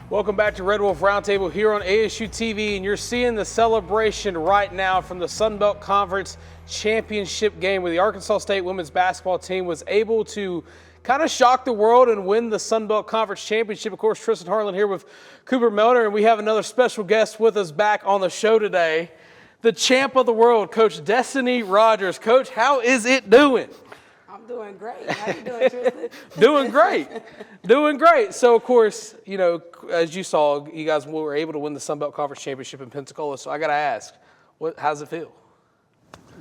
Welcome back to Red Wolf Roundtable here on ASU-TV, and you're seeing the celebration right now from the Sun Belt Conference Championship game where the Arkansas State women's basketball team was able to kind of shock the world and win the Sun Belt Conference Championship. Of course, Tristan Harlan here with Cooper Melner, and we have another special guest with us back on the show today, the champ of the world, Coach Destinee Rogers. Coach, how is it doing? I'm doing great. How you doing, Tristan? Doing great. Doing great. So, of course, you know, as you saw, you guys were able to win the Sun Belt Conference Championship in Pensacola. So I got to ask, how's it feel?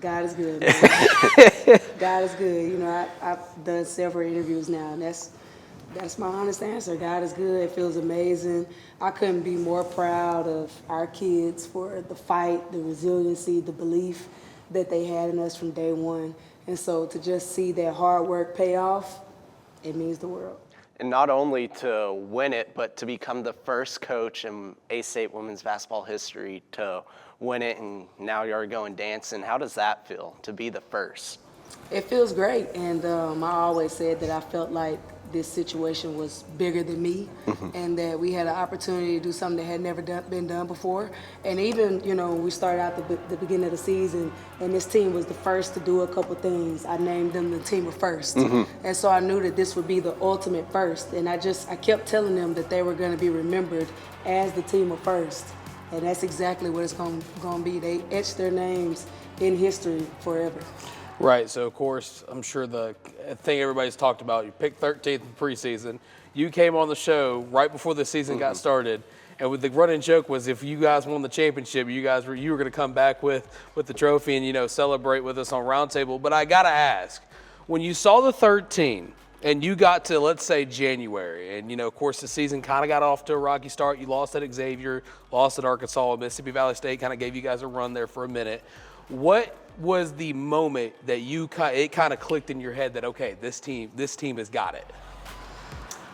God is good, man. God is good. You know, I've done several interviews now, and that's my honest answer. God is good. It feels amazing. I couldn't be more proud of our kids for the fight, the resiliency, the belief that they had in us from day one. And so to just see that hard work pay off, it means the world. And not only to win it, but to become the first coach in A-State women's basketball history to win it, and now you're going dancing. How does that feel, to be the first? It feels great, and I always said that I felt like this situation was bigger than me, and that we had an opportunity to do something that had never been done before. And even, you know, we started out the beginning of the season, and this team was the first to do a couple things. I named them the team of first, and so I knew that this would be the ultimate first. And I kept telling them that they were going to be remembered as the team of first, and that's exactly what it's going to be. They etched their names in history forever. Right, so of course, I'm sure the thing everybody's talked about, you picked 13th in preseason. You came on the show right before the season got started, and with the running joke was if you guys won the championship, you were going to come back with the trophy and, you know, celebrate with us on Roundtable. But I got to ask, when you saw the 13 and you got to, let's say, January, and, you know, of course, the season kind of got off to a rocky start. You lost at Xavier, lost at Arkansas, Mississippi Valley State kind of gave you guys a run there for a minute. What was the moment that it kind of clicked in your head that, okay, this team has got it?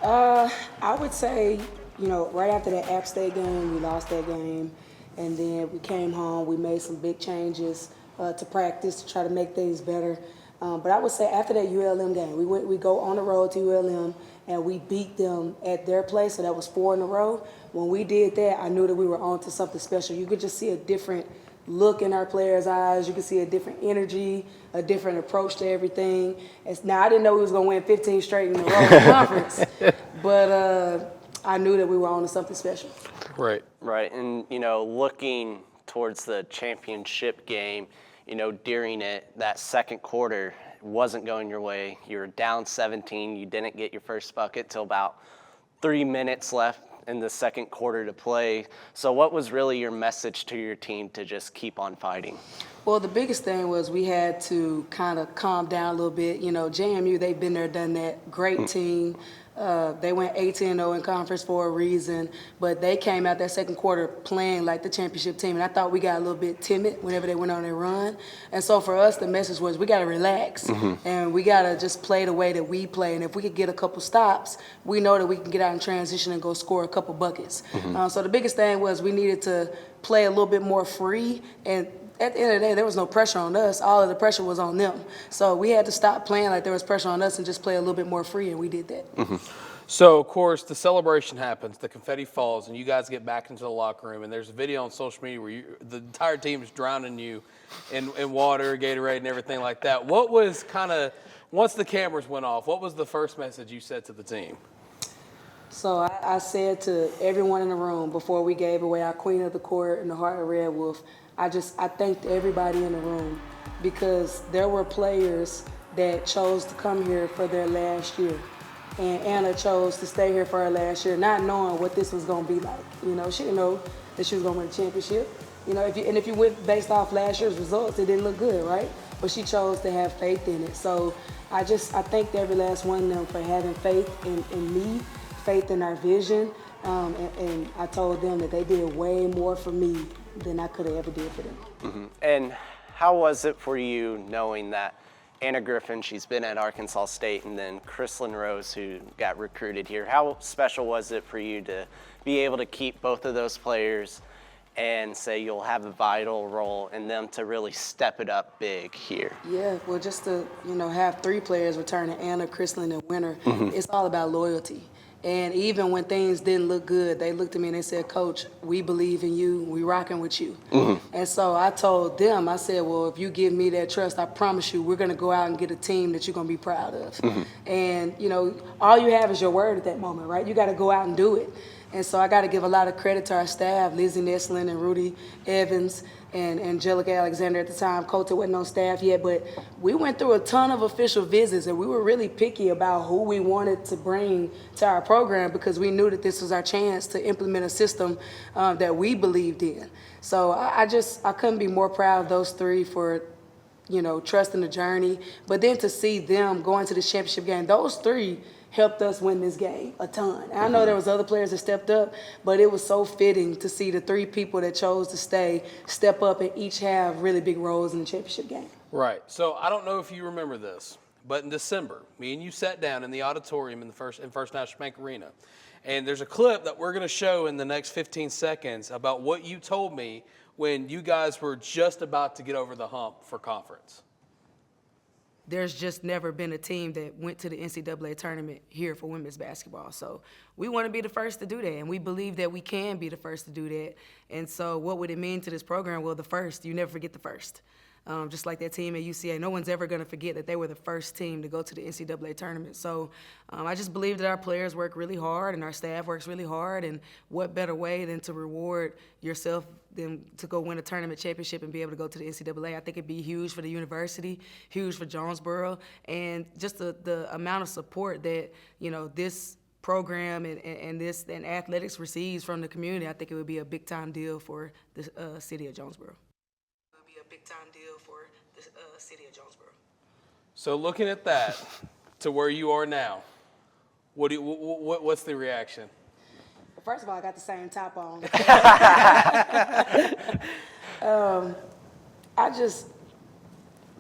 I would say, you know, right after that App State game, we lost that game, and then we came home. We made some big changes to practice to try to make things better. But I would say after that ULM game, we go on the road to ULM, and we beat them at their place, so that was 4 in a row. When we did that, I knew that we were on to something special. You could just see a different look in our players' eyes. You could see a different energy, a different approach to everything. Now, I didn't know we was going to win 15 straight in a row in the conference, but I knew that we were on to something special. Right. Right, and, you know, looking towards the championship game, you know, during it, that second quarter wasn't going your way. You were down 17. You didn't get your first bucket till about 3 minutes left in the second quarter to play. So what was really your message to your team to just keep on fighting? Well, the biggest thing was we had to kind of calm down a little bit. You know, JMU, they've been there, done that. Great team. They went 18-0 in conference for a reason, but they came out that second quarter playing like the championship team, and I thought we got a little bit timid whenever they went on their run. And so for us, the message was we got to relax, and we got to just play the way that we play. And if we could get a couple stops, we know that we can get out in transition and go score a couple buckets. So the biggest thing was we needed to play a little bit more free, and at the end of the day, there was no pressure on us. All of the pressure was on them. So we had to stop playing like there was pressure on us and just play a little bit more free, and we did that. So, of course, the celebration happens, the confetti falls, and you guys get back into the locker room, and there's a video on social media where the entire team is drowning you in water, Gatorade, and everything like that. What was kind of, once the cameras went off, what was the first message you said to the team? So I said to everyone in the room before we gave away our Queen of the Court and the Heart of Red Wolf, I thanked everybody in the room because there were players that chose to come here for their last year. And Anna chose to stay here for her last year, not knowing what this was going to be like. You know, she didn't know that she was going to win a championship. You know, if you went based off last year's results, it didn't look good, right? But she chose to have faith in it. So I thanked every last one of them for having faith in me, faith in our vision, and I told them that they did way more for me than I could have ever did for them. And how was it for you knowing that Anna Griffin, she's been at Arkansas State, and then Chrislyn Rose, who got recruited here? How special was it for you to be able to keep both of those players and say you'll have a vital role in them to really step it up big here? Yeah, well, just to have 3 players returning, Anna, Chrislyn, and Winter, it's all about loyalty. And even when things didn't look good, they looked at me and they said, Coach, we believe in you. We rocking with you. And so I told them, I said, well, if you give me that trust, I promise you we're going to go out and get a team that you're going to be proud of. And, you know, all you have is your word at that moment, right? You got to go out and do it. And so I got to give a lot of credit to our staff, Lizzie Nestlin and Rudy Evans and Angelica Alexander at the time. Coulter wasn't on staff yet, but we went through a ton of official visits, and we were really picky about who we wanted to bring to our program because we knew that this was our chance to implement a system that we believed in. So I couldn't be more proud of those three for, you know, trusting the journey. But then to see them going to the championship game, those three helped us win this game a ton. And I know there was other players that stepped up, but it was so fitting to see the three people that chose to step up and each have really big roles in the championship game. Right. So I don't know if you remember this, but in December, me and you sat down in the auditorium in First National Bank Arena, and there's a clip that we're going to show in the next 15 seconds about what you told me when you guys were just about to get over the hump for conference. There's just never been a team that went to the NCAA tournament here for women's basketball. So we want to be the first to do that, and we believe that we can be the first to do that. And so what would it mean to this program? Well, the first, you never forget the first. Just like that team at UCA, no one's ever going to forget that they were the first team to go to the NCAA tournament. So I just believe that our players work really hard and our staff works really hard, and what better way than to reward yourself than to go win a tournament championship and be able to go to the NCAA. I think it'd be huge for the university, huge for Jonesboro, and just the amount of support that, you know, this program and athletics receives from the community. I think it would be a big-time deal for the city of Jonesboro. Big-time deal for the city of Jonesboro. So looking at that to where you are now, what's the reaction? First of all, I got the same top on.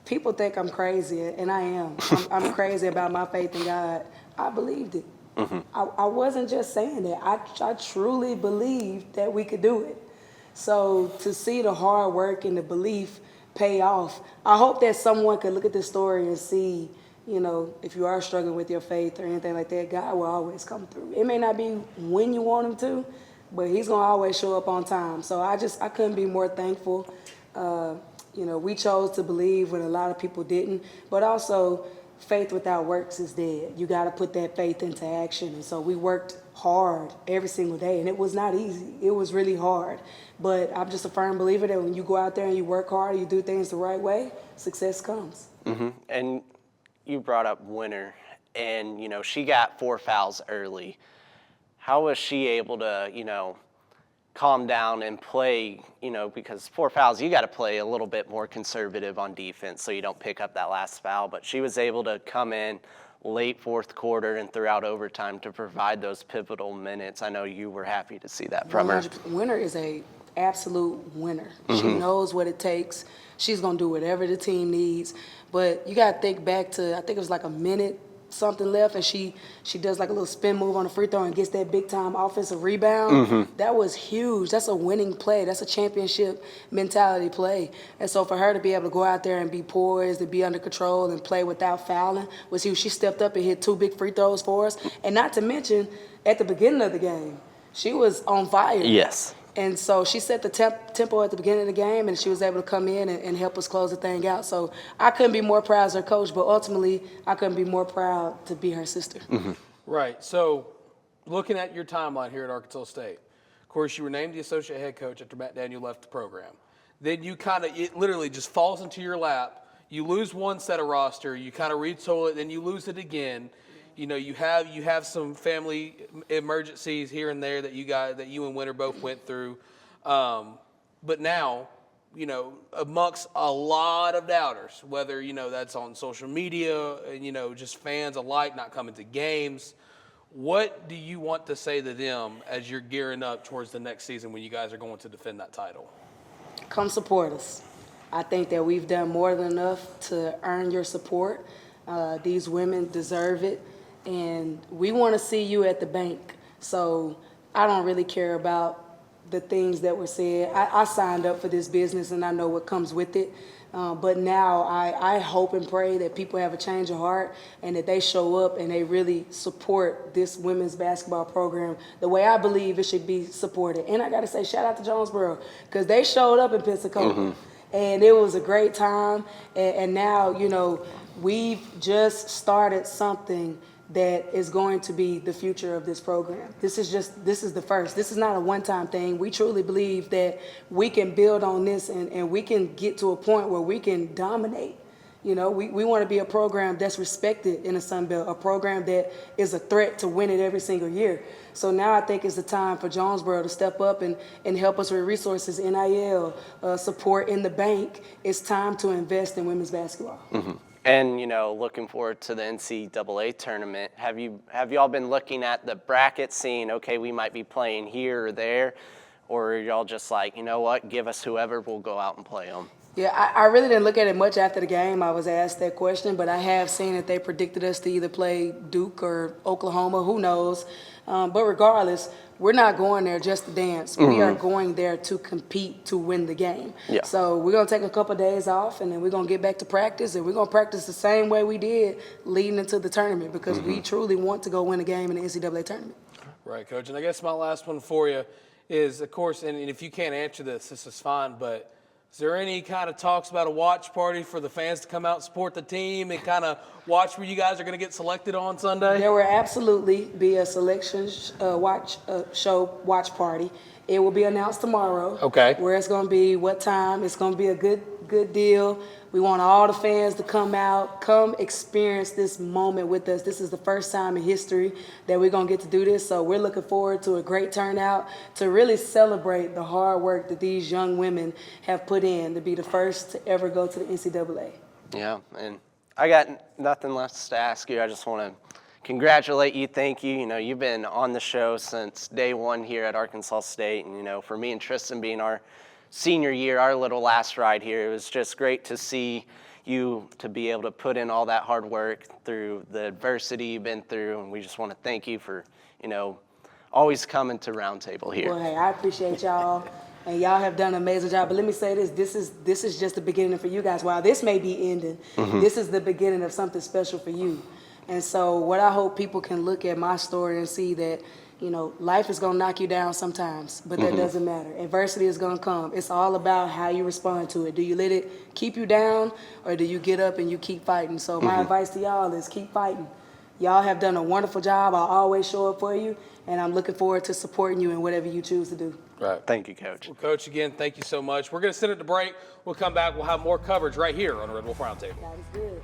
People think I'm crazy, and I am. I'm crazy about my faith in God. I believed it. I wasn't just saying that. I truly believed that we could do it. So to see the hard work and the belief pay off, I hope that someone could look at this story and see, you know, if you are struggling with your faith or anything like that, God will always come through. It may not be when you want him to, but he's going to always show up on time. So I couldn't be more thankful. You know, we chose to believe when a lot of people didn't, but also faith without works is dead. You got to put that faith into action. And so we worked hard every single day, and it was not easy. It was really hard. But I'm just a firm believer that when you go out there and you work hard, you do things the right way, success comes. And you brought up Winter, and, you know, she got 4 fouls early. How was she able to, you know, calm down and play, you know, because 4 fouls, you got to play a little bit more conservative on defense so you don't pick up that last foul. But she was able to come in late fourth quarter and throughout overtime to provide those pivotal minutes. I know you were happy to see that from her. Winter is a absolute winner. She knows what it takes. She's going to do whatever the team needs. But you got to think back to, I think it was like a minute something left, and she does like a little spin move on the free throw and gets that big time offensive rebound. That was huge. That's a winning play. That's a championship mentality play. And so for her to be able to go out there and be poised and be under control and play without fouling was huge. She stepped up and hit 2 big free throws for us. And not to mention, at the beginning of the game, she was on fire. Yes. And so she set the tempo at the beginning of the game, and she was able to come in and help us close the thing out. So I couldn't be more proud as her coach, but ultimately I couldn't be more proud to be her sister. Right. So looking at your timeline here at Arkansas State, of course, you were named the associate head coach after Matt Daniel left the program. Then you it literally just falls into your lap. You lose one set of roster, you kind of retool it, then you lose it again. You know, you have some family emergencies here and there that you and Winter both went through. But now, you know, amongst a lot of doubters, whether, you know, that's on social media and, you know, just fans alike not coming to games, what do you want to say to them as you're gearing up towards the next season when you guys are going to defend that title? Come support us. I think that we've done more than enough to earn your support. These women deserve it. And we want to see you at the bank. So I don't really care about the things that were said. I signed up for this business, and I know what comes with it. But now I hope and pray that people have a change of heart and that they show up and they really support this women's basketball program the way I believe it should be supported. And I got to say, shout out to Jonesboro, because they showed up in Pensacola. And it was a great time. And now, you know, we've just started something that is going to be the future of this program. This is the first. This is not a one-time thing. We truly believe that we can build on this and we can get to a point where we can dominate. You know, we want to be a program that's respected in the Sun Belt, a program that is a threat to win it every single year. So now I think it's the time for Jonesboro to step up and help us with resources, NIL, support in the bank. It's time to invest in women's basketball. And, you know, looking forward to the NCAA tournament, have y'all been looking at the bracket, seeing, okay, we might be playing here or there, or are y'all just like, you know what, give us whoever, we'll go out and play them? Yeah, I really didn't look at it much after the game. I was asked that question, but I have seen that they predicted us to either play Duke or Oklahoma, who knows. But regardless, we're not going there just to dance. We are going there to compete to win the game. Yeah. So we're going to take a couple of days off, and then we're going to get back to practice, and we're going to practice the same way we did leading into the tournament because we truly want to go win a game in the NCAA tournament. Right, Coach. And I guess my last one for you is, of course, and if you can't answer this is fine, but is there any kind of talks about a watch party for the fans to come out and support the team and kind of watch where you guys are going to get selected on Sunday? There will absolutely be a selection watch party. It will be announced tomorrow. Okay. Where it's going to be, what time. It's going to be a good deal. We want all the fans to come out, come experience this moment with us. This is the first time in history that we're going to get to do this. So we're looking forward to a great turnout to really celebrate the hard work that these young women have put in to be the first to ever go to the NCAA. Yeah, and I got nothing left to ask you. I just want to congratulate you, thank you. You know, you've been on the show since day one here at Arkansas State, and, you know, for me and Tristan being our senior year, our little last ride here, it was just great to see you to be able to put in all that hard work through the adversity you've been through, and we just want to thank you for, you know, always coming to Roundtable here. Well, hey, I appreciate y'all, and y'all have done an amazing job. But let me say this is just the beginning for you guys. While this may be ending, this is the beginning of something special for you. And so what I hope people can look at my story and see that, you know, life is going to knock you down sometimes, but that doesn't matter. Adversity is going to come. It's all about how you respond to it. Do you let it keep you down, or do you get up and you keep fighting? So my advice to y'all is keep fighting. Y'all have done a wonderful job. I'll always show up for you, and I'm looking forward to supporting you in whatever you choose to do. Right. Thank you, Coach. Well, Coach, again, thank you so much. We're going to send it to break. We'll come back. We'll have more coverage right here on the Red Wolf Roundtable. That is good.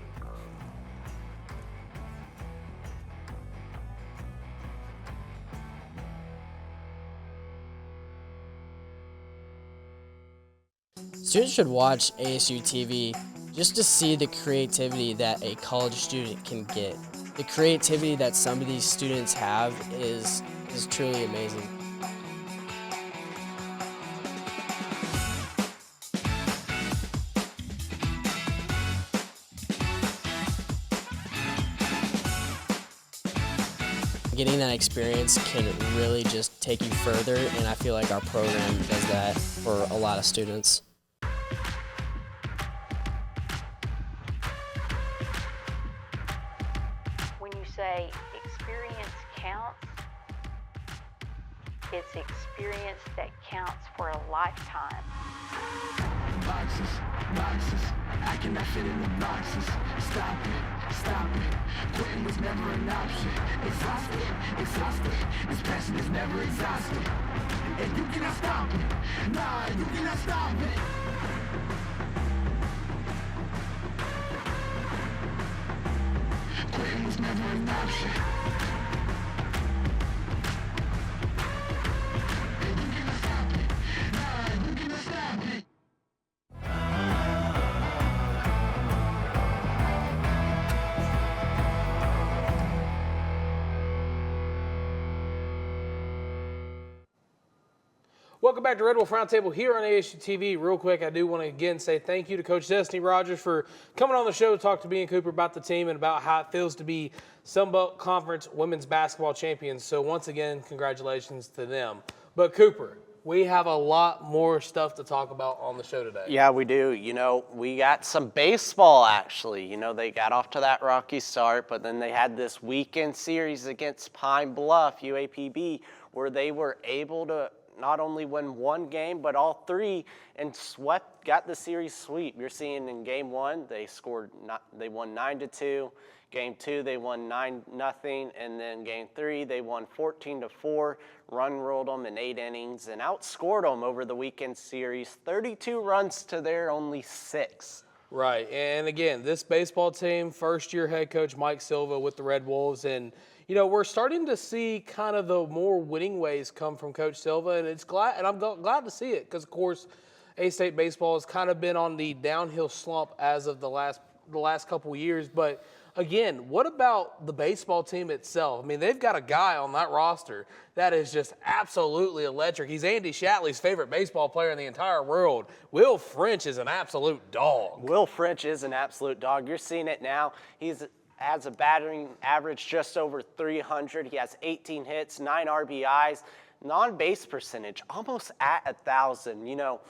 Students should watch ASU-TV just to see the creativity that a college student can get. The creativity that some of these students have is truly amazing. Getting that experience can really just take you further, and I feel like our program does that for a lot of students. When you say experience counts, it's experience that counts for a lifetime. Boxes, I cannot fit in the boxes. Stop it, quitting was never an option. Exhausted, this passion is never exhausted. And you cannot stop it, nah, you cannot stop it. Quitting was never an option. And you cannot stop it, nah, you cannot stop it. Welcome back to Red Wolf Roundtable here on ASU-TV. Real quick, I do want to again say thank you to Coach Destinee Rogers for coming on the show to talk to me and Cooper about the team and about how it feels to be Sun Belt Conference women's basketball champions. So once again, congratulations to them. But Cooper, We have a lot more stuff to talk about on the show today. Yeah, we do. You know, we got some baseball, actually. You know, they got off to that rocky start, but then they had this weekend series against Pine Bluff, UAPB, where they were able to not only win one game, but all three, and got the series sweep. You're seeing in game one, they won 9-2. Game two, they won 9-0, and then game three, they won 14-4. Run ruled them in 8 innings and outscored them over the weekend series, 32 runs to their only 6. Right, and again, this baseball team, first-year head coach Mike Silva with the Red Wolves, and you know we're starting to see kind of the more winning ways come from Coach Silva, and I'm glad to see it because, of course, A-State baseball has kind of been on the downhill slump as of the last couple of years, but. Again, what about the baseball team itself? I mean, they've got a guy on that roster that is just absolutely electric. He's Andy Shatley's favorite baseball player in the entire world. Will French is an absolute dog. Will French is an absolute dog. You're seeing it now. He has a batting average just over 300. He has 18 hits, 9 RBIs, non-base percentage almost at 1,000. You know,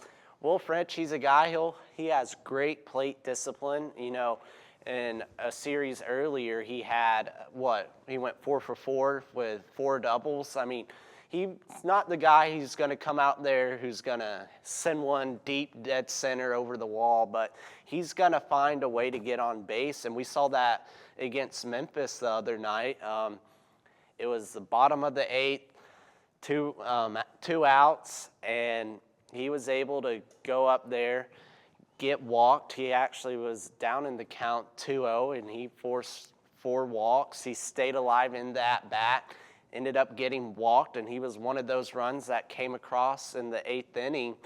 Will French, he's a guy, he has great plate discipline, you know. In a series earlier, he had, he went 4 for 4 with 4 doubles. I mean, he's not the guy who's going to come out there who's going to send one deep dead center over the wall, but he's going to find a way to get on base, and we saw that against Memphis the other night. It was the bottom of the 8th, 2 outs, and he was able to go up there, get walked. He actually was down in the count 2-0, and he forced 4 walks. He stayed alive in that bat, ended up getting walked, and he was one of those runs that came across in the 8th inning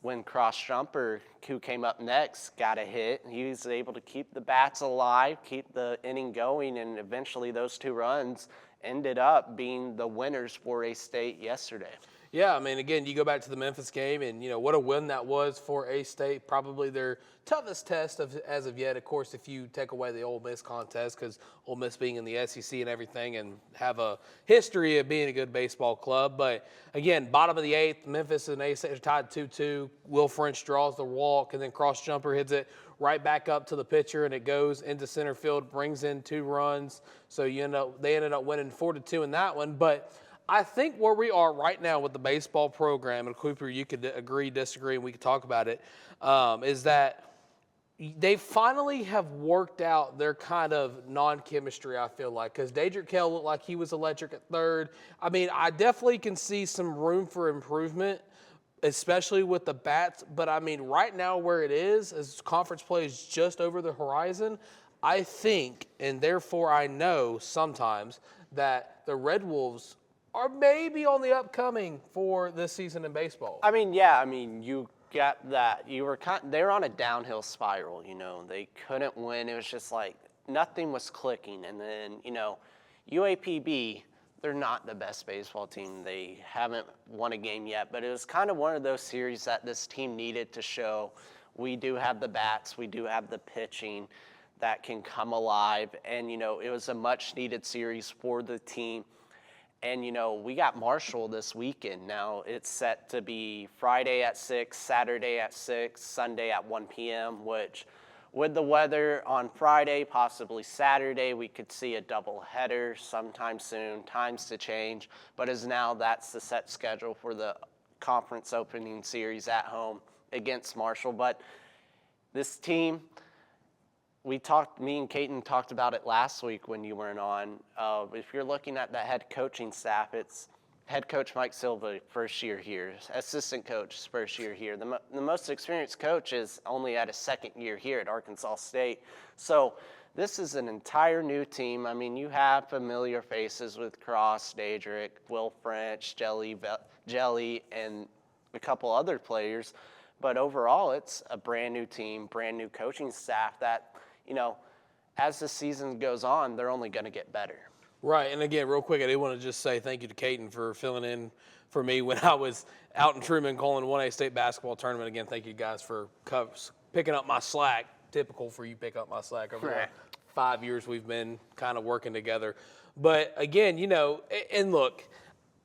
when Cross Jumper, who came up next, got a hit. He was able to keep the bats alive, keep the inning going, and eventually those 2 runs ended up being the winners for A-State yesterday. Yeah, I mean, again, you go back to the Memphis game, and, you know, what a win that was for A-State. Probably their toughest test as of yet, of course, if you take away the Ole Miss contest, because Ole Miss being in the SEC and everything and have a history of being a good baseball club. But, again, bottom of the 8th, Memphis and A-State are tied 2-2. Will French draws the walk, and then Cross Jumper hits it right back up to the pitcher, and it goes into center field, brings in 2 runs. So they ended up winning 4-2 in that one. But I think where we are right now with the baseball program, and Cooper, you could agree, disagree, and we could talk about it, is that they finally have worked out their kind of non-chemistry, I feel like, because Daedric Kell looked like he was electric at third. I mean, I definitely can see some room for improvement, especially with the bats, but I mean, right now where it is, as conference play is just over the horizon, I think, and therefore I know sometimes, that the Red Wolves are maybe on the upcoming for this season in baseball. I mean, yeah, I mean, you got that. They were on a downhill spiral, you know. They couldn't win. It was just like nothing was clicking. And then, you know, UAPB, they're not the best baseball team. They haven't won a game yet. But it was kind of one of those series that this team needed to show we do have the bats, we do have the pitching that can come alive. And, you know, it was a much-needed series for the team. And, you know, we got Marshall this weekend. Now it's set to be Friday at 6, Saturday at 6, Sunday at 1 p.m., which with the weather on Friday, possibly Saturday, we could see a doubleheader sometime soon. Times to change. But as now, that's the set schedule for the conference opening series at home against Marshall. But this team, me and Caton talked about it last week when you weren't on. If you're looking at the head coaching staff, it's head coach Mike Silva, first year here. Assistant coach, first year here. The most experienced coach is only at his 2nd year here at Arkansas State. So this is an entire new team. I mean, you have familiar faces with Cross, Daedric, Will French, Jelly, and a couple other players. But overall, it's a brand new team, brand new coaching staff that, you know, as the season goes on, they're only going to get better. Right, and again, real quick, I do want to just say thank you to Caton for filling in for me when I was out in Truman calling 1A state basketball tournament. Again, thank you guys for picking up my slack. Typical for you pick up my slack over the 5 years we've been kind of working together. But again, you know, and look,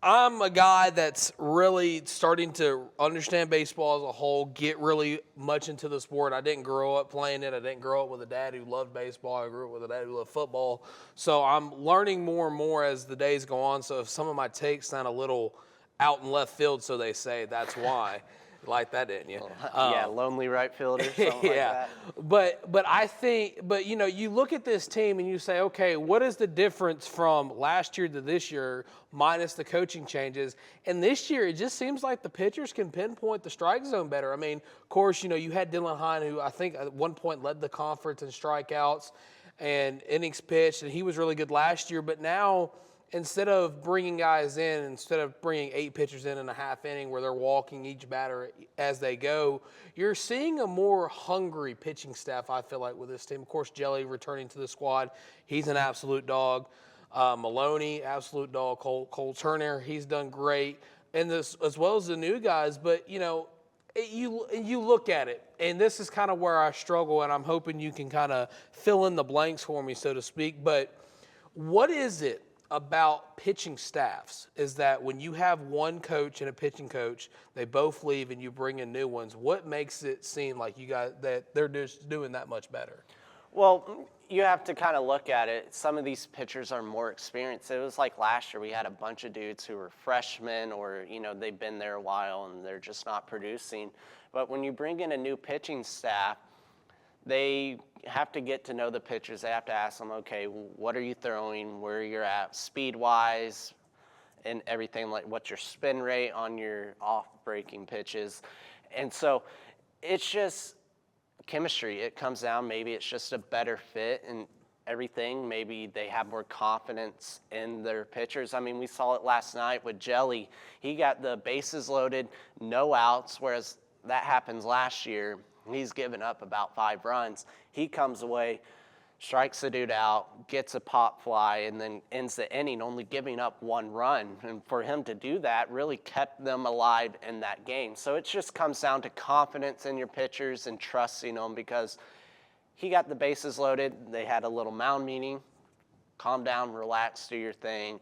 I'm a guy that's really starting to understand baseball as a whole, get really much into the sport. I didn't grow up playing it. I didn't grow up with a dad who loved baseball. I grew up with a dad who loved football. So I'm learning more and more as the days go on. So if some of my takes sound a little out in left field, so they say, that's why. Like that, didn't you? Yeah, lonely right fielder, something like that. But I think, you know, you look at this team and you say, okay, what is the difference from last year to this year minus the coaching changes? And this year, it just seems like the pitchers can pinpoint the strike zone better. I mean, of course, you know, you had Dylan Hine, who I think at one point led the conference in strikeouts and innings pitched, and he was really good last year. But now, instead of bringing guys in, instead of bringing 8 pitchers in a half inning where they're walking each batter as they go, you're seeing a more hungry pitching staff, I feel like, with this team. Of course, Jelly returning to the squad. He's an absolute dog. Maloney, absolute dog. Cole Turner, he's done great. And this, as well as the new guys. But, you know, you look at it, and this is kind of where I struggle, and I'm hoping you can kind of fill in the blanks for me, so to speak. But what is it about pitching staffs is that when you have one coach and a pitching coach, they both leave and you bring in new ones, what makes it seem like you guys that they're just doing that much better? Well, you have to kind of look at it. Some of these pitchers are more experienced. It was like last year we had a bunch of dudes who were freshmen or, you know, they've been there a while and they're just not producing. But when you bring in a new pitching staff, they have to get to know the pitchers. They have to ask them, okay, what are you throwing, where you're at speed-wise, and everything, like what's your spin rate on your off-breaking pitches. And so it's just chemistry. It comes down, maybe it's just a better fit and everything. Maybe they have more confidence in their pitchers. I mean, we saw it last night with Jelly. He got the bases loaded, no outs, whereas that happens last year. He's given up about 5 runs. He comes away, strikes the dude out, gets a pop fly, and then ends the inning only giving up 1 run. And for him to do that really kept them alive in that game. So it just comes down to confidence in your pitchers and trusting them, because he got the bases loaded. They had a little mound meeting. Calm down, relax, do your thing,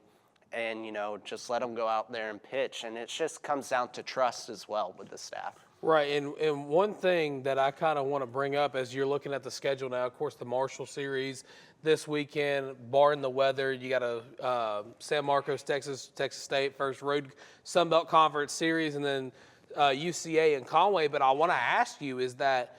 and, you know, just let them go out there and pitch. And it just comes down to trust as well with the staff. Right, and one thing that I kind of want to bring up as you're looking at the schedule now, of course, the Marshall Series this weekend, barring the weather, you got a San Marcos, Texas State, first road Sun Belt Conference Series, and then UCA and Conway. But I want to ask you is that,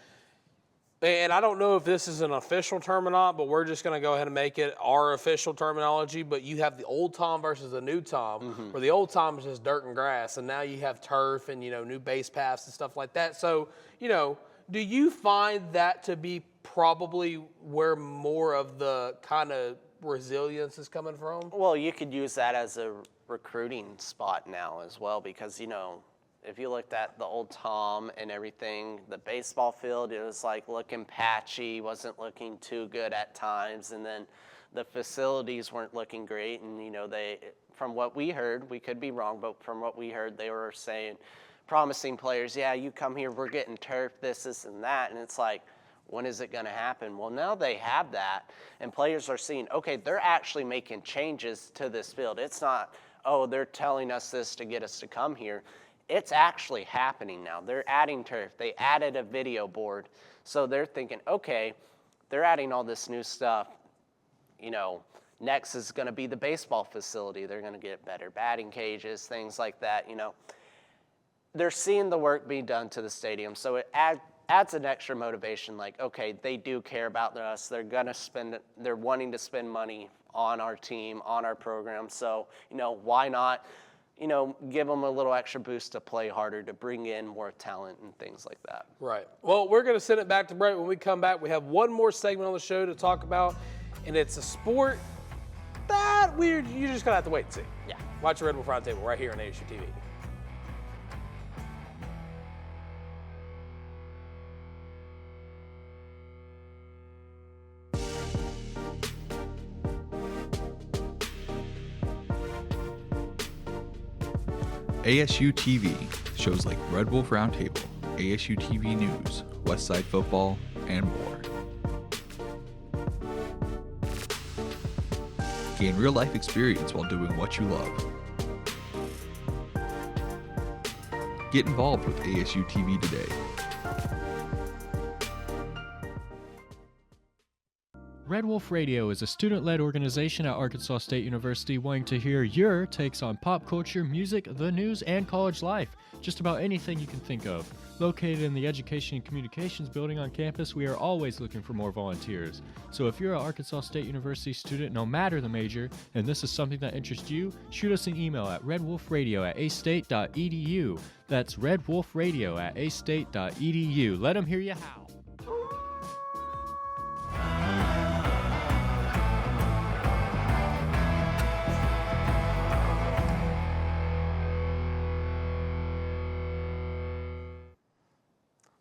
and I don't know if this is an official term or not, but we're just going to go ahead and make it our official terminology. But you have the old Tom versus the new Tom, where the old Tom is just dirt and grass, and now you have turf and, you know, new base paths and stuff like that. So, you know, do you find that to be probably where more of the kind of resilience is coming from? Well, you could use that as a recruiting spot now as well, because, you know, if you looked at the old Tom and everything, the baseball field, it was like looking patchy, wasn't looking too good at times. And then the facilities weren't looking great. And, you know, they, from what we heard, we could be wrong, but from what we heard, they were saying, promising players, yeah, you come here, we're getting turf, this, and that. And it's like, when is it going to happen? Well, now they have that, and players are seeing, okay, they're actually making changes to this field. It's not, oh, they're telling us this to get us to come here. It's actually happening now. They're adding turf. They added a video board. So they're thinking, okay, they're adding all this new stuff. You know, next is going to be the baseball facility. They're going to get better batting cages, things like that. You know, they're seeing the work being done to the stadium. So it adds an extra motivation, like, okay, they do care about us. They're going to spend, they're wanting to spend money on our team, on our program. So, you know, why not, you know, give them a little extra boost to play harder, to bring in more talent and things like that. Right. Well, we're going to send it back to break. When we come back, we have one more segment on the show to talk about, and it's a sport that you're just going to have to wait and see. Yeah. Watch the Red Wolf Roundtable right here on ASU-TV. ASU-TV, shows like Red Wolf Roundtable, ASU-TV News, Westside Football, and more. Gain real-life experience while doing what you love. Get involved with ASU-TV today. Red Wolf Radio is a student-led organization at Arkansas State University wanting to hear your takes on pop culture, music, the news, and college life. Just about anything you can think of. Located in the Education and Communications building on campus, we are always looking for more volunteers. So if you're an Arkansas State University student, no matter the major, and this is something that interests you, shoot us an email at redwolfradio@astate.edu. That's redwolfradio@astate.edu. Let them hear you howl.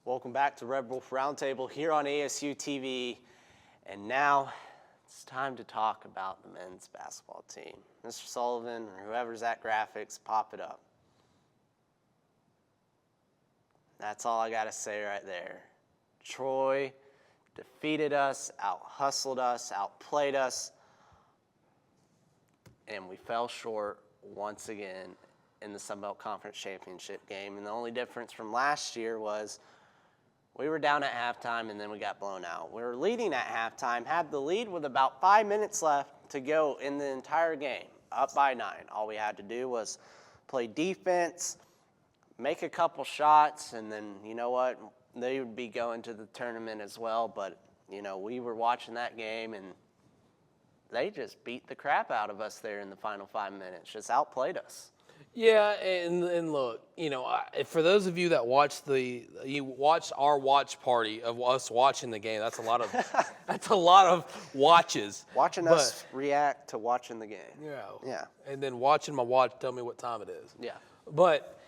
Welcome back to Red Wolf Roundtable here on ASU-TV. And now it's time to talk about the men's basketball team. Mr. Sullivan or whoever's at graphics, pop it up. That's all I got to say right there. Troy defeated us, out-hustled us, outplayed us, and we fell short once again in the Sun Belt Conference Championship game. And the only difference from last year was we were down at halftime, and then we got blown out. We were leading at halftime, had the lead with about 5 minutes left to go in the entire game, up by 9. All we had to do was play defense, make a couple shots, and then, you know what, they would be going to the tournament as well. But, you know, we were watching that game, and they just beat the crap out of us there in the final 5 minutes, just outplayed us. Yeah, and look, you know, for those of you that watched our watch party of us watching the game, that's a lot of watches. Watching us react to watching the game. Yeah. And then watching my watch tell me what time it is. Yeah. But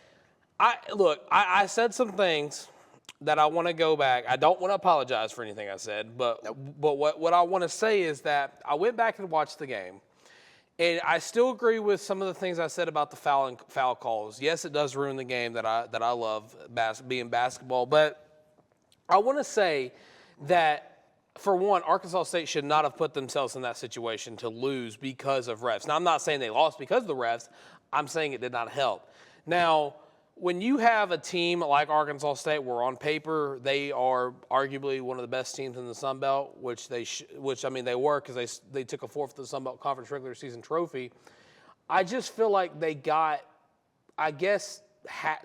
I said some things that I want to go back. I don't want to apologize for anything I said, but Nope. but what I want to say is that I went back and watched the game. And I still agree with some of the things I said about the foul calls. Yes, it does ruin the game that I love being basketball. But I want to say that, for one, Arkansas State should not have put themselves in that situation to lose because of refs. Now, I'm not saying they lost because of the refs. I'm saying it did not help. Now, when you have a team like Arkansas State, where on paper they are arguably one of the best teams in the Sun Belt, which they were, because they took a fourth of the Sun Belt Conference regular season trophy. I just feel like they got, I guess,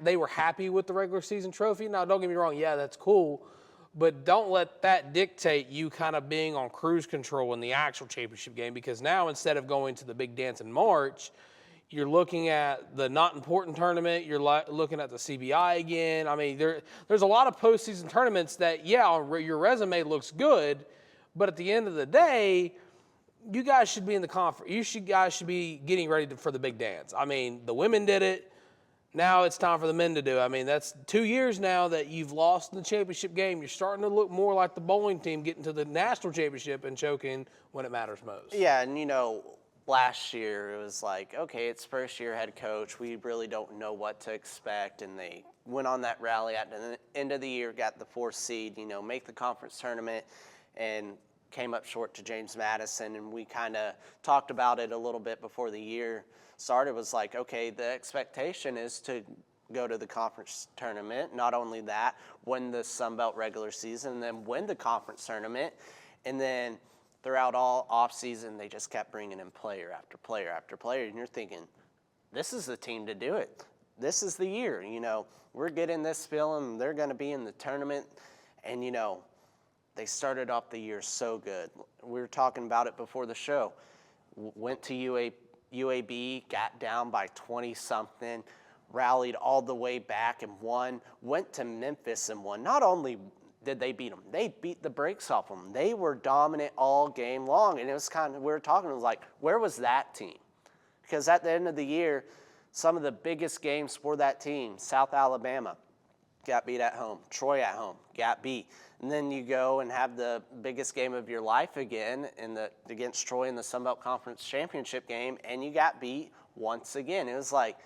they were happy with the regular season trophy. Now, don't get me wrong, yeah, that's cool, but don't let that dictate you kind of being on cruise control in the actual championship game, because now instead of going to the big dance in March, you're looking at the not important tournament. You're looking at the CBI again. I mean, there's a lot of postseason tournaments that, yeah, on your resume looks good, but at the end of the day, you guys should be in the conference. Guys should be getting ready for the big dance. I mean, the women did it. Now it's time for the men to do it. I mean, that's 2 years now that you've lost in the championship game. You're starting to look more like the bowling team getting to the national championship and choking when it matters most. Yeah, and you know, last year it was like, okay, it's first year head coach. We really don't know what to expect. And they went on that rally at the end of the year, got the 4th seed, you know, make the conference tournament, and came up short to James Madison. And we kind of talked about it a little bit before the year started. It was like, okay, the expectation is to go to the conference tournament. Not only that, win the Sun Belt regular season, and then win the conference tournament. And then throughout all offseason, they just kept bringing in player after player after player. And you're thinking, this is the team to do it. This is the year. You know, we're getting this feeling. They're going to be in the tournament. And, you know, they started off the year so good. We were talking about it before the show. Went to UAB, got down by 20-something, rallied all the way back and won. Went to Memphis and won. Not only did they beat them, they beat the brakes off them. They were dominant all game long. And it was kind of, we were talking, it was like, where was that team? Because at the end of the year, some of the biggest games for that team, South Alabama, got beat at home. Troy at home, got beat. And then you go and have the biggest game of your life again against Troy in the Sun Belt Conference Championship game, and you got beat once again. It was like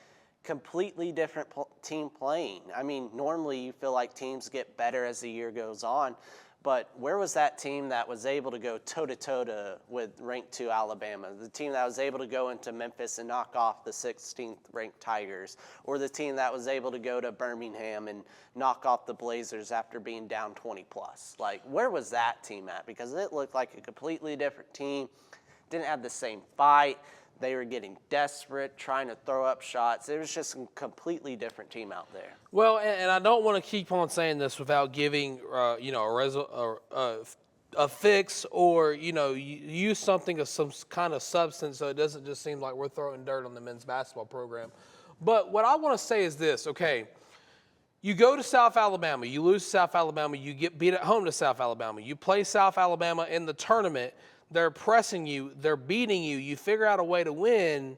completely different team playing. I mean, normally you feel like teams get better as the year goes on, But where was that team that was able to go toe-to-toe with ranked 2 Alabama? The team that was able to go into Memphis and knock off the 16th ranked Tigers, or the team that was able to go to Birmingham and knock off the Blazers after being down 20 plus? Like, where was that team at? Because it looked like a completely different team, didn't have the same fight. They were getting desperate, trying to throw up shots. It was just a completely different team out there. Well, and I don't want to keep on saying this without giving, a fix or, use something of some kind of substance so it doesn't just seem like we're throwing dirt on the men's basketball program. But what I want to say is this, okay, you go to South Alabama, you lose to South Alabama, you get beat at home to South Alabama, you play South Alabama in the tournament, they're pressing you, they're beating you, you figure out a way to win,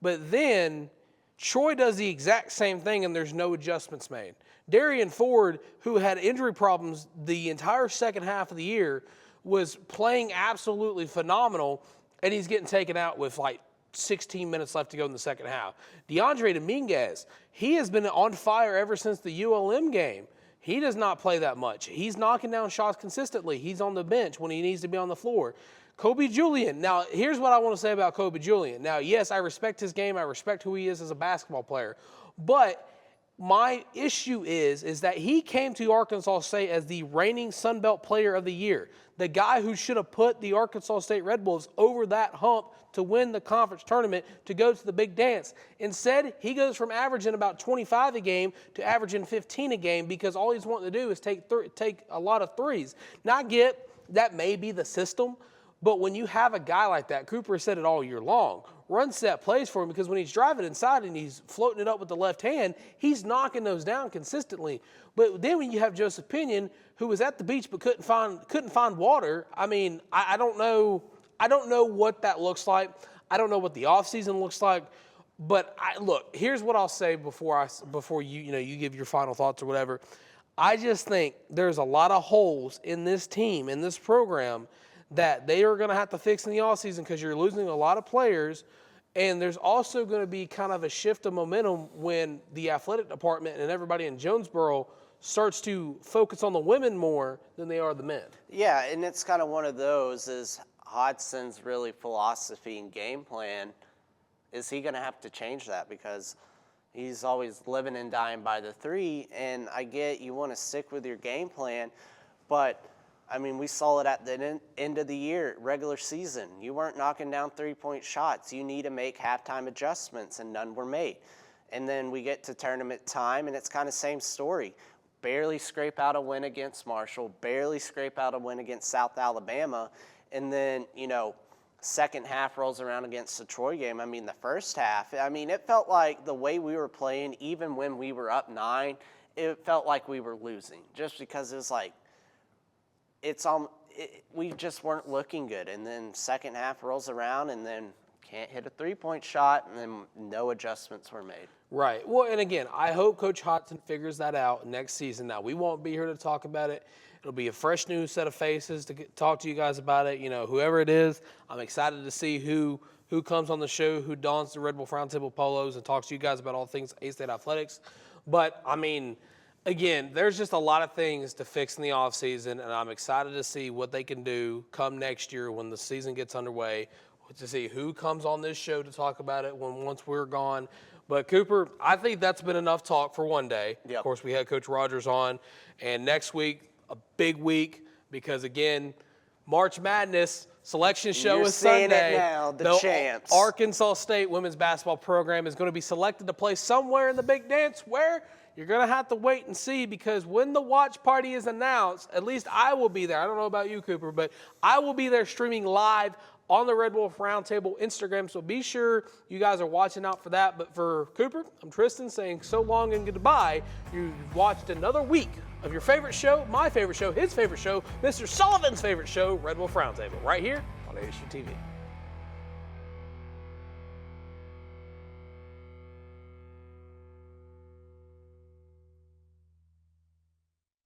but then Troy does the exact same thing and there's no adjustments made. Darian Ford, who had injury problems the entire second half of the year, was playing absolutely phenomenal, and he's getting taken out with like 16 minutes left to go in the second half. DeAndre Dominguez, he has been on fire ever since the ULM game. He does not play that much. He's knocking down shots consistently. He's on the bench when he needs to be on the floor. Kobe Julian. Now, here's what I want to say about Kobe Julian. Now, yes, I respect his game. I respect who he is as a basketball player. But my issue is that he came to Arkansas State as the reigning Sun Belt Player of the Year, the guy who should have put the Arkansas State Red Wolves over that hump to win the conference tournament to go to the big dance. Instead, he goes from averaging about 25 a game to averaging 15 a game because all he's wanting to do is take a lot of threes. Now, I get that may be the system, but when you have a guy like that, Cooper said it all year long, run set plays for him because when he's driving inside and he's floating it up with the left hand, he's knocking those down consistently. But then when you have Joseph Pinion, who was at the beach but couldn't find water, I mean, I don't know what that looks like. I don't know what the offseason looks like. But look, here's what I'll say before you give your final thoughts or whatever. I just think there's a lot of holes in this team, in this program, that they are going to have to fix in the offseason because you're losing a lot of players, and there's also going to be kind of a shift of momentum when the athletic department and everybody in Jonesboro starts to focus on the women more than they are the men. Yeah, and it's kind of one of those is Hodgson's really philosophy and game plan. Is he going to have to change that because he's always living and dying by the three, and I get you want to stick with your game plan, but I mean, we saw it at the end of the year, regular season. You weren't knocking down three-point shots. You need to make halftime adjustments, and none were made. And then we get to tournament time, and it's kind of same story. Barely scrape out a win against Marshall, barely scrape out a win against South Alabama, and then, second half rolls around against the Troy game. I mean, the first half, it felt like the way we were playing, even when we were up 9, it felt like we were losing just because it was like, we just weren't looking good. And then second half rolls around and then can't hit a three-point shot, and then no adjustments were made. Right. Well, and again, I hope Coach Hodgson figures that out next season. Now, we won't be here to talk about it. It'll be a fresh new set of faces to talk to you guys about it. Whoever it is, I'm excited to see who comes on the show, who dons the Red Wolf Roundtable polos and talks to you guys about all things A-State athletics. But, again, there's just a lot of things to fix in the offseason, and I'm excited to see what they can do come next year when the season gets underway, to see who comes on this show to talk about it once we're gone. But, Cooper, I think that's been enough talk for one day. Yep. Of course, we had Coach Rogers on, and next week, a big week because, again, March Madness selection show You're is seeing Sunday. it now, the champs. Arkansas State women's basketball program is going to be selected to play somewhere in the big dance where you're going to have to wait and see, because when the watch party is announced, at least I will be there. I don't know about you, Cooper, but I will be there streaming live on the Red Wolf Roundtable Instagram, so be sure you guys are watching out for that. But for Cooper, I'm Tristan saying so long and goodbye. You've watched another week of your favorite show, my favorite show, his favorite show, Mr. Sullivan's favorite show, Red Wolf Roundtable, right here on ASU-TV.